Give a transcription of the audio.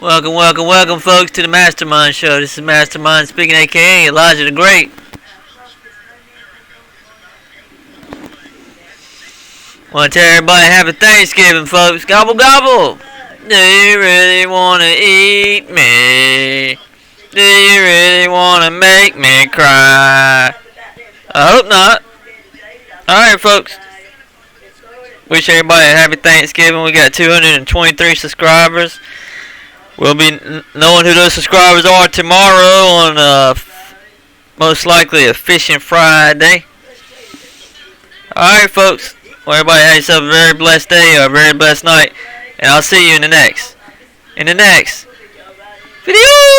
Welcome, welcome, welcome, folks, to the Mastermind Show. This is Mastermind speaking, aka Elijah the Great. Want to tell everybody happy Thanksgiving, folks. Gobble, gobble. Do you really want to eat me? Do you really want to make me cry? I hope not. Alright, folks. Wish everybody a happy Thanksgiving. We got 223 subscribers. We'll be knowing who those subscribers are tomorrow on most likely a Fishing Friday. Alright, folks. Well, everybody have yourself a very blessed day or a very blessed night. And I'll see you in the next video.